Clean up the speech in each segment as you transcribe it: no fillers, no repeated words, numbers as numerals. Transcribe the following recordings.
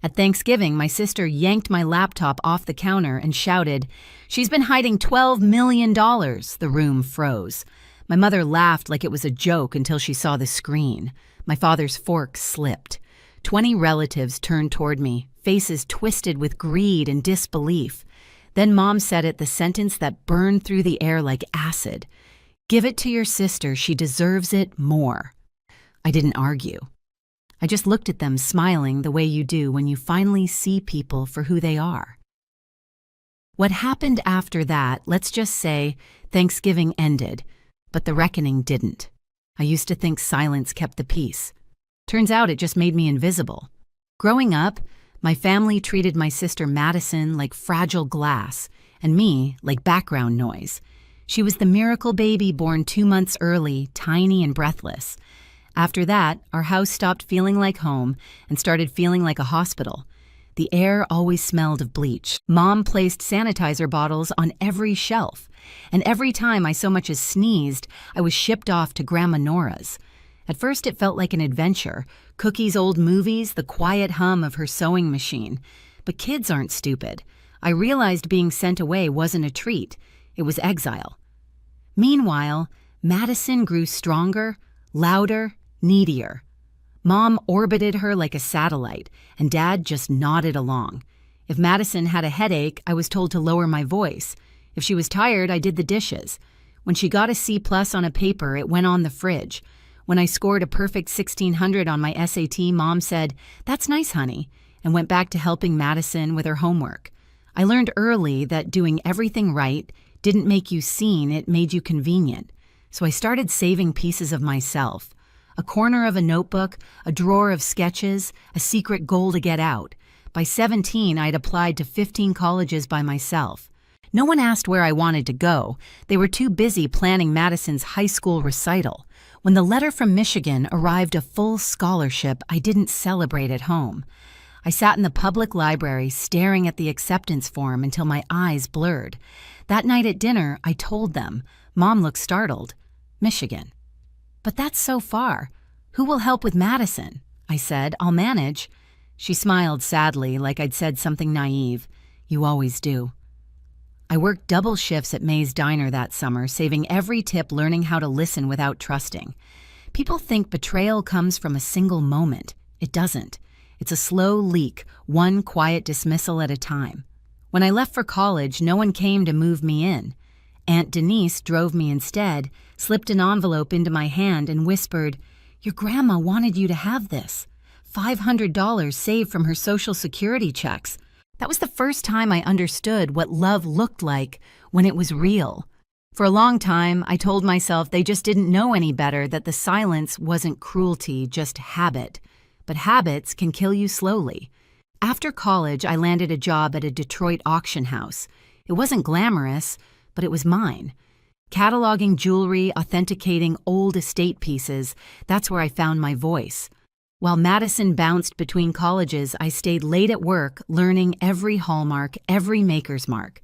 At Thanksgiving, my sister yanked my laptop off the counter and shouted, "She's been hiding $12 million." The room froze. My mother laughed like it was a joke until she saw the screen. My father's fork slipped. 20 relatives turned toward me, faces twisted with greed and disbelief. Then Mom said it, the sentence that burned through the air like acid. "Give it to your sister, she deserves it more." I didn't argue. I just looked at them smiling the way you do when you finally see people for who they are. What happened after that, let's just say, Thanksgiving ended, but the reckoning didn't. I used to think silence kept the peace. Turns out it just made me invisible. Growing up, my family treated my sister Madison like fragile glass, and me like background noise. She was the miracle baby born 2 months early, tiny and breathless. After that, our house stopped feeling like home and started feeling like a hospital. The air always smelled of bleach. Mom placed sanitizer bottles on every shelf, and every time I so much as sneezed, I was shipped off to Grandma Nora's. At first it felt like an adventure, Cookie's old movies, the quiet hum of her sewing machine. But kids aren't stupid. I realized being sent away wasn't a treat. It was exile. Meanwhile, Madison grew stronger, louder, needier. Mom orbited her like a satellite, and Dad just nodded along. If Madison had a headache, I was told to lower my voice. If she was tired, I did the dishes. When she got a C+ on a paper, it went on the fridge. When I scored a perfect 1600 on my SAT, Mom said, "That's nice, honey," and went back to helping Madison with her homework. I learned early that doing everything right didn't make you seen, it made you convenient. So I started saving pieces of myself. A corner of a notebook, a drawer of sketches, a secret goal to get out. By 17, I'd applied to 15 colleges by myself. No one asked where I wanted to go. They were too busy planning Madison's high school recital. When the letter from Michigan arrived a full scholarship, I didn't celebrate at home. I sat in the public library staring at the acceptance form until my eyes blurred. That night at dinner, I told them. Mom looked startled. "Michigan." "But that's so far. Who will help with Madison?" I said. "I'll manage." She smiled sadly, like I'd said something naive. "You always do." I worked double shifts at May's Diner that summer, saving every tip, learning how to listen without trusting. People think betrayal comes from a single moment. It doesn't. It's a slow leak, one quiet dismissal at a time. When I left for college, no one came to move me in. Aunt Denise drove me instead, slipped an envelope into my hand and whispered, "Your grandma wanted you to have this. $500 saved from her Social Security checks." That was the first time I understood what love looked like when it was real. For a long time, I told myself they just didn't know any better, that the silence wasn't cruelty, just habit. But habits can kill you slowly. After college, I landed a job at a Detroit auction house. It wasn't glamorous, but it was mine. Cataloging jewelry, authenticating old estate pieces, that's where I found my voice. While Madison bounced between colleges, I stayed late at work, learning every hallmark, every maker's mark.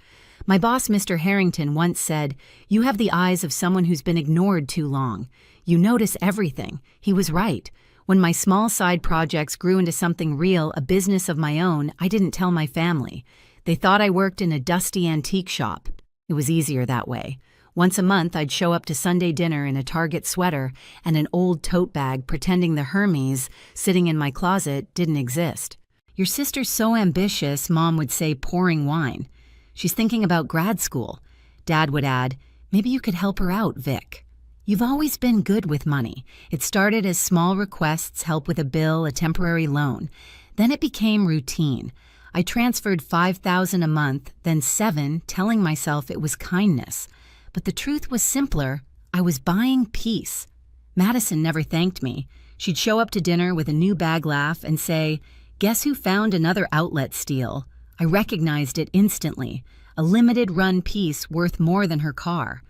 My boss, Mr. Harrington, once said, "You have the eyes of someone who's been ignored too long. You notice everything." He was right. When my small side projects grew into something real, a business of my own, I didn't tell my family. They thought I worked in a dusty antique shop. It was easier that way. Once a month, I'd show up to Sunday dinner in a Target sweater and an old tote bag, pretending the Hermes sitting in my closet didn't exist. "Your sister's so ambitious," Mom would say, pouring wine. "She's thinking about grad school." Dad would add, "Maybe you could help her out, Vic." You've always been good with money. It started as small requests, help with a bill, a temporary loan. Then it became routine. I transferred $5,000 a month, then $7,000, telling myself it was kindness. But the truth was simpler. I was buying peace. Madison never thanked me. She'd show up to dinner with a new bag laugh and say, "Guess who found another outlet steal?" I recognized it instantly. A limited run piece worth more than her car.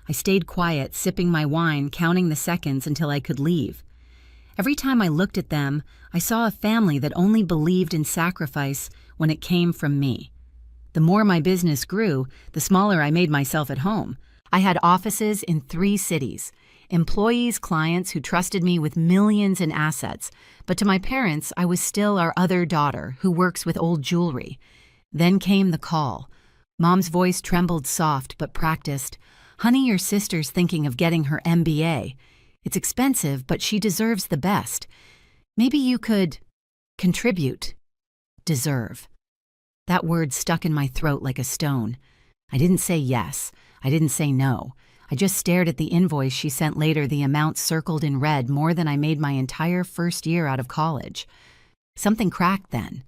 I stayed quiet, sipping my wine, counting the seconds until I could leave. Every time I looked at them, I saw a family that only believed in sacrifice when it came from me. The more my business grew, the smaller I made myself at home. I had offices in 3 cities. employees, clients who trusted me with millions in assets. But to my parents, I was still our other daughter who works with old jewelry. Then came the call. Mom's voice trembled soft but practiced. "Honey, your sister's thinking of getting her MBA. It's expensive, but she deserves the best. Maybe you could contribute." Deserve. That word stuck in my throat like a stone. I didn't say yes. I didn't say no. I just stared at the invoice she sent later, the amount circled in red, more than I made my entire first year out of college. Something cracked then.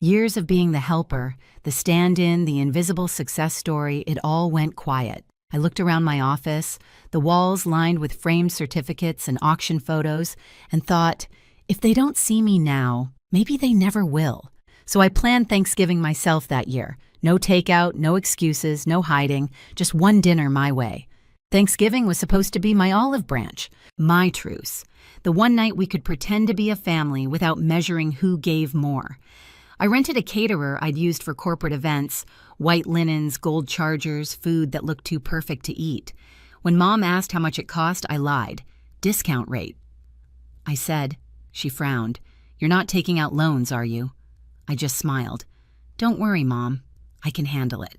Years of being the helper, the stand-in, the invisible success story, it all went quiet. I looked around my office, the walls lined with framed certificates and auction photos, and thought, if they don't see me now, maybe they never will. So I planned Thanksgiving myself that year. No takeout, no excuses, no hiding, just one dinner my way. Thanksgiving was supposed to be my olive branch, my truce, the one night we could pretend to be a family without measuring who gave more. I rented a caterer I'd used for corporate events, white linens, gold chargers, food that looked too perfect to eat. When Mom asked how much it cost, I lied. Discount rate. I said. She frowned. "You're not taking out loans, are you?" I just smiled. "Don't worry, Mom. I can handle it."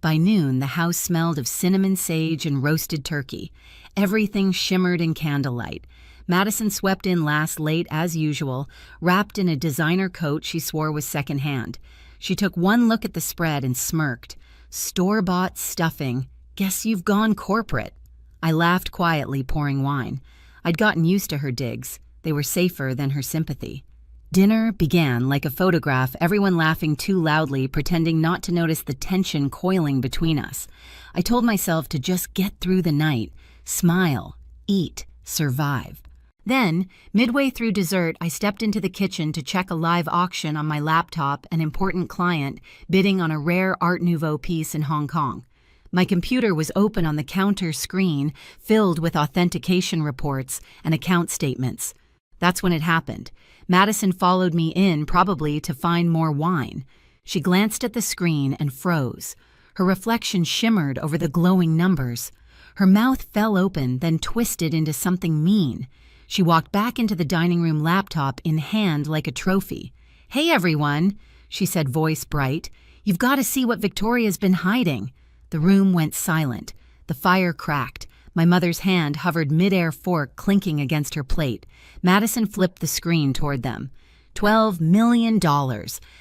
By noon, the house smelled of cinnamon sage and roasted turkey. Everything shimmered in candlelight. Madison swept in last late as usual, wrapped in a designer coat she swore was secondhand. She took one look at the spread and smirked. "Store-bought stuffing. Guess you've gone corporate." I laughed quietly, pouring wine. I'd gotten used to her digs. They were safer than her sympathy. Dinner began like a photograph, everyone laughing too loudly, pretending not to notice the tension coiling between us. I told myself to just get through the night, smile, eat, survive. Then, midway through dessert, I stepped into the kitchen to check a live auction on my laptop, an important client bidding on a rare Art Nouveau piece in Hong Kong. My computer was open on the counter screen, filled with authentication reports and account statements. That's when it happened. Madison followed me in, probably to find more wine. She glanced at the screen and froze. Her reflection shimmered over the glowing numbers. Her mouth fell open, then twisted into something mean. She walked back into the dining room, laptop in hand like a trophy. "Hey, everyone," she said, voice bright. "You've got to see what Victoria's been hiding." The room went silent. The fire cracked. My mother's hand hovered mid-air, fork clinking against her plate. Madison flipped the screen toward them. $12 million.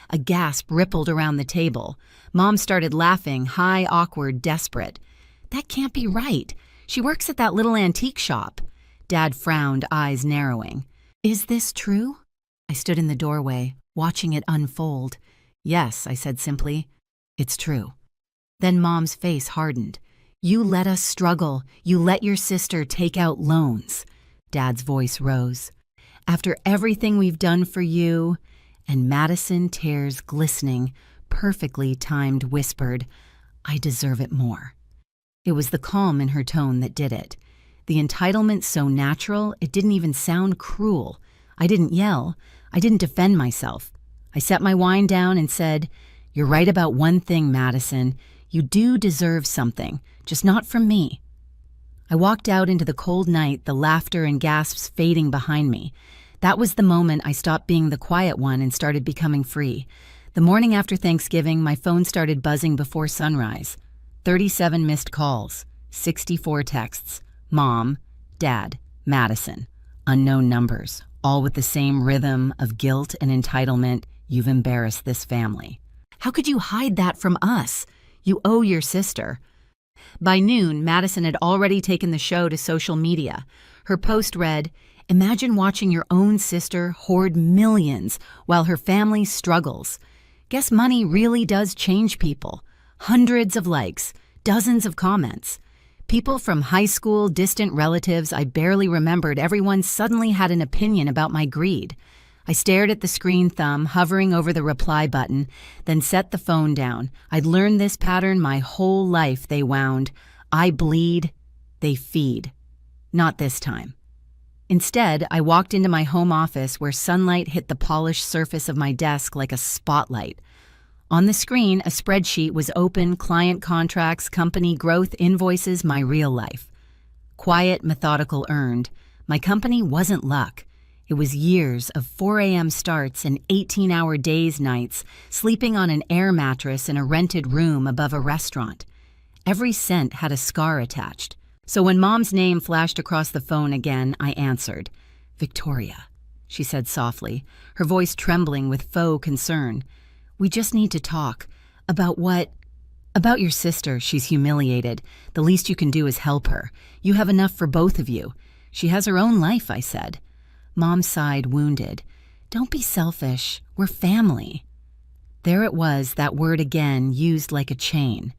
A gasp rippled around the table. Mom started laughing, high, awkward, desperate. "That can't be right. She works at that little antique shop." Dad frowned, eyes narrowing. "Is this true?" I stood in the doorway, watching it unfold. "Yes," I said simply. "It's true." Then Mom's face hardened. "You let us struggle. You let your sister take out loans." Dad's voice rose. "After everything we've done for you," and Madison, tears glistening, perfectly timed, whispered, "I deserve it more." It was the calm in her tone that did it. The entitlement so natural, it didn't even sound cruel. I didn't yell. I didn't defend myself. I set my wine down and said, "You're right about one thing, Madison. You do deserve something, just not from me." I walked out into the cold night, the laughter and gasps fading behind me. That was the moment I stopped being the quiet one and started becoming free. The morning after Thanksgiving, my phone started buzzing before sunrise. 37 missed calls, 64 texts. Mom, Dad, Madison. Unknown numbers, all with the same rhythm of guilt and entitlement. "You've embarrassed this family. How could you hide that from us? You owe your sister." By noon, Madison had already taken the show to social media. Her post read, "Imagine watching your own sister hoard millions while her family struggles. Guess money really does change people." Hundreds of likes, dozens of comments. People from high school, distant relatives I barely remembered, everyone suddenly had an opinion about my greed. I stared at the screen thumb hovering over the reply button, then set the phone down. I'd learned this pattern my whole life, they wound. I bleed, they feed. Not this time. Instead, I walked into my home office where sunlight hit the polished surface of my desk like a spotlight. On the screen, a spreadsheet was open, client contracts, company growth, invoices, my real life. Quiet, methodical, earned. My company wasn't luck. It was years of 4 a.m. starts and 18-hour days, nights, sleeping on an air mattress in a rented room above a restaurant. Every cent had a scar attached. So when Mom's name flashed across the phone again, I answered. "Victoria," she said softly, her voice trembling with faux concern. "We just need to talk. About what?" "About your sister. She's humiliated. The least you can do is help her. You have enough for both of you. She has her own life," I said. Mom sighed, wounded. "Don't be selfish. We're family." There it was, that word again, used like a chain.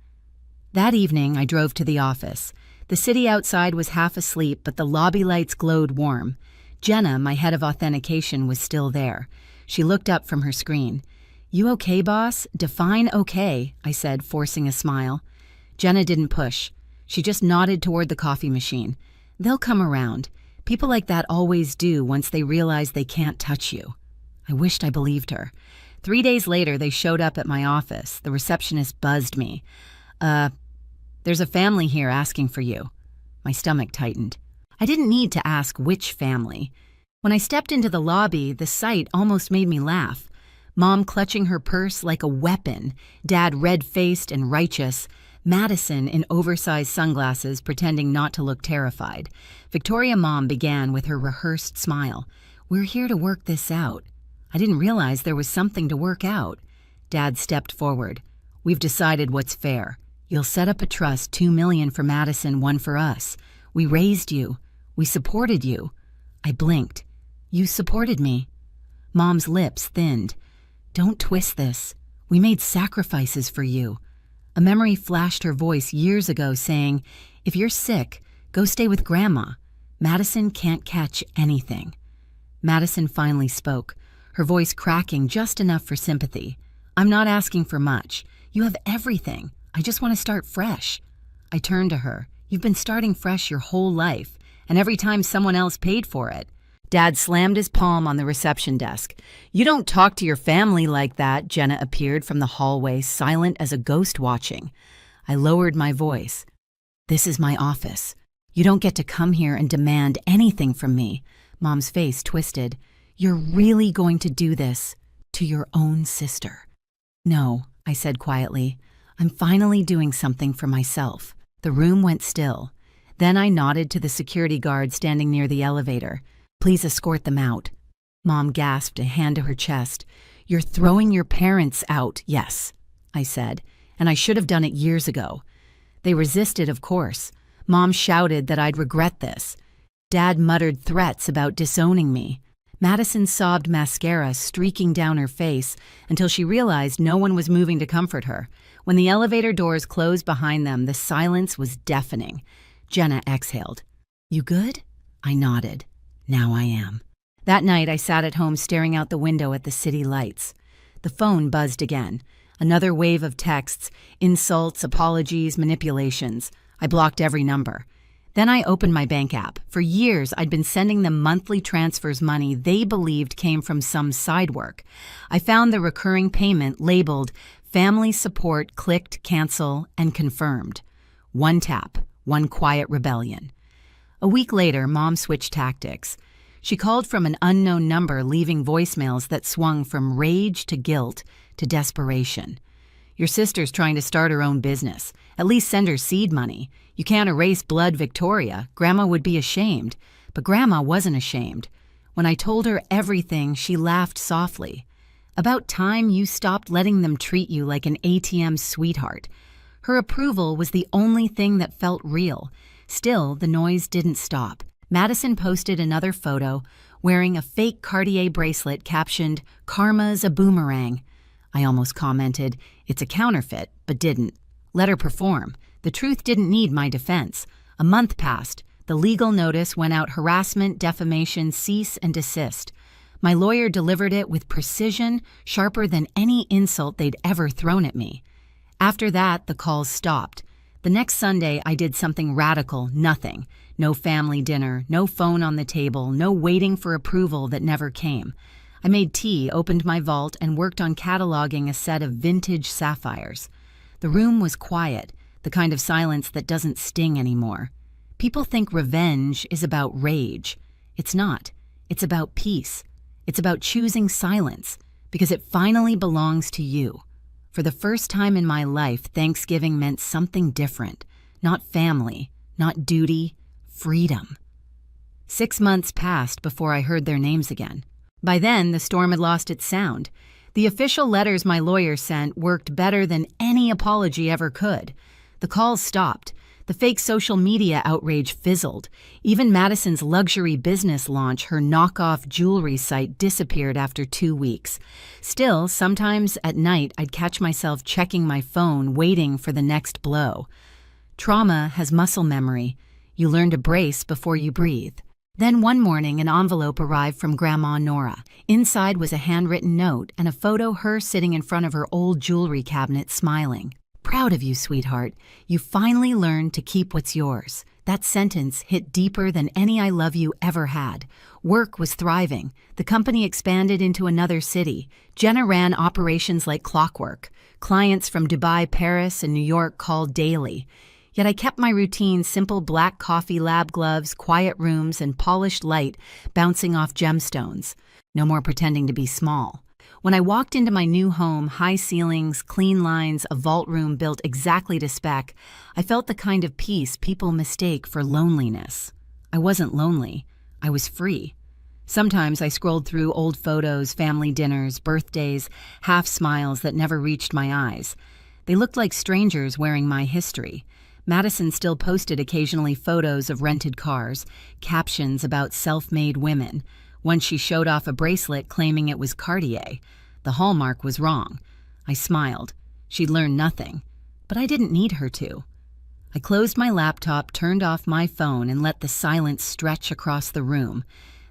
That evening, I drove to the office. The city outside was half asleep, but the lobby lights glowed warm. Jenna, my head of authentication, was still there. She looked up from her screen. "You okay, boss? Define okay," I said, forcing a smile. Jenna didn't push. She just nodded toward the coffee machine. "They'll come around. People like that always do once they realize they can't touch you." I wished I believed her. 3 days later, they showed up at my office. The receptionist buzzed me. There's a family here asking for you." My stomach tightened. I didn't need to ask which family. When I stepped into the lobby, the sight almost made me laugh. Mom clutching her purse like a weapon, Dad red-faced and righteous, Madison in oversized sunglasses pretending not to look terrified. Victoria Mom began with her rehearsed smile. "We're here to work this out." I didn't realize there was something to work out. Dad stepped forward. "We've decided what's fair. You'll set up a trust, $2 million for Madison, 1 for us. We raised you. We supported you." I blinked. "You supported me?" Mom's lips thinned. "Don't twist this. We made sacrifices for you." A memory flashed her voice years ago saying, "If you're sick, go stay with Grandma. Madison can't catch anything." Madison finally spoke, her voice cracking just enough for sympathy. "I'm not asking for much. You have everything. I just want to start fresh." I turned to her. "You've been starting fresh your whole life, and every time someone else paid for it." Dad slammed his palm on the reception desk. "You don't talk to your family like that." Jenna appeared from the hallway, silent as a ghost watching. I lowered my voice. "This is my office. You don't get to come here and demand anything from me." Mom's face twisted. "You're really going to do this to your own sister?" "No," I said quietly. "I'm finally doing something for myself." The room went still. Then I nodded to the security guard standing near the elevator. "Please escort them out." Mom gasped, a hand to her chest. "You're throwing your parents out." "Yes," I said, "and I should have done it years ago." They resisted, of course. Mom shouted that I'd regret this. Dad muttered threats about disowning me. Madison sobbed mascara streaking down her face until she realized no one was moving to comfort her. When the elevator doors closed behind them, the silence was deafening. Jenna exhaled. "You good?" I nodded. "Now I am." That night, I sat at home staring out the window at the city lights. The phone buzzed again. Another wave of texts, insults, apologies, manipulations. I blocked every number. Then I opened my bank app. For years, I'd been sending them monthly transfers money they believed came from some side work. I found the recurring payment labeled Family Support, clicked cancel, and confirmed. One tap, one quiet rebellion. A week later, Mom switched tactics. She called from an unknown number, leaving voicemails that swung from rage to guilt to desperation. "Your sister's trying to start her own business. At least send her seed money. You can't erase blood, Victoria. Grandma would be ashamed." But Grandma wasn't ashamed. When I told her everything, she laughed softly. "About time you stopped letting them treat you like an ATM sweetheart." Her approval was the only thing that felt real. Still, the noise didn't stop. Madison posted another photo, wearing a fake Cartier bracelet captioned, "Karma's a boomerang." I almost commented, "It's a counterfeit," but didn't. Let her perform. The truth didn't need my defense. A month passed. The legal notice went out: harassment, defamation, cease and desist. My lawyer delivered it with precision, sharper than any insult they'd ever thrown at me. After that, the calls stopped. The next Sunday, I did something radical: nothing. No family dinner, no phone on the table, no waiting for approval that never came. I made tea, opened my vault, and worked on cataloging a set of vintage sapphires. The room was quiet, the kind of silence that doesn't sting anymore. People think revenge is about rage. It's not. It's about peace. It's about choosing silence because it finally belongs to you. For the first time in my life, Thanksgiving meant something different. Not family, not duty, freedom. 6 months passed before I heard their names again. By then, the storm had lost its sound. The official letters my lawyer sent worked better than any apology ever could. The calls stopped. The fake social media outrage fizzled. Even Madison's luxury business launch, her knockoff jewelry site, disappeared after 2 weeks. Still, sometimes at night, I'd catch myself checking my phone, waiting for the next blow. Trauma has muscle memory. You learn to brace before you breathe. Then one morning, an envelope arrived from Grandma Nora. Inside was a handwritten note and a photo her sitting in front of her old jewelry cabinet smiling. Proud of you, sweetheart. You finally learned to keep what's yours. That sentence hit deeper than any I love you ever had. Work was thriving. The company expanded into another city. Jenna ran operations like clockwork. Clients from Dubai, Paris, and New York called daily. Yet I kept my routine: simple black coffee lab gloves, quiet rooms, and polished light bouncing off gemstones. No more pretending to be small. When I walked into my new home, high ceilings, clean lines, a vault room built exactly to spec, I felt the kind of peace people mistake for loneliness. I wasn't lonely. I was free. Sometimes I scrolled through old photos, family dinners, birthdays, half smiles that never reached my eyes. They looked like strangers wearing my history. Madison still posted occasionally photos of rented cars, captions about self-made women. Once she showed off a bracelet claiming it was Cartier. The hallmark was wrong. I smiled. She'd learned nothing. But I didn't need her to. I closed my laptop, turned off my phone, and let the silence stretch across the room.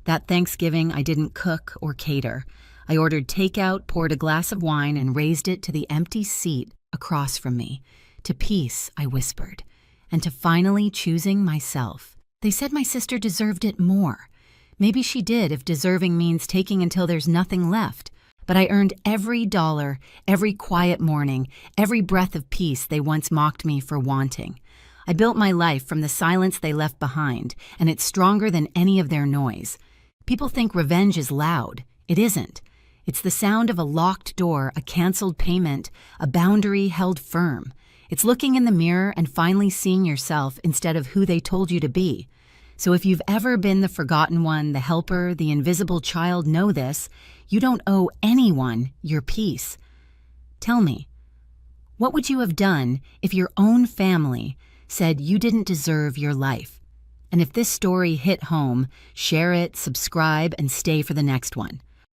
That Thanksgiving, I didn't cook or cater. I ordered takeout, poured a glass of wine, and raised it to the empty seat across from me. To peace, I whispered, and to finally choosing myself. They said my sister deserved it more. Maybe she did, if deserving means taking until there's nothing left. But I earned every dollar, every quiet morning, every breath of peace they once mocked me for wanting. I built my life from the silence they left behind, and it's stronger than any of their noise. People think revenge is loud. It isn't. It's the sound of a locked door, a canceled payment, a boundary held firm. It's looking in the mirror and finally seeing yourself instead of who they told you to be. So if you've ever been the forgotten one, the helper, the invisible child, know this: you don't owe anyone your peace. Tell me, what would you have done if your own family said you didn't deserve your life? And if this story hit home, share it, subscribe, and stay for the next one.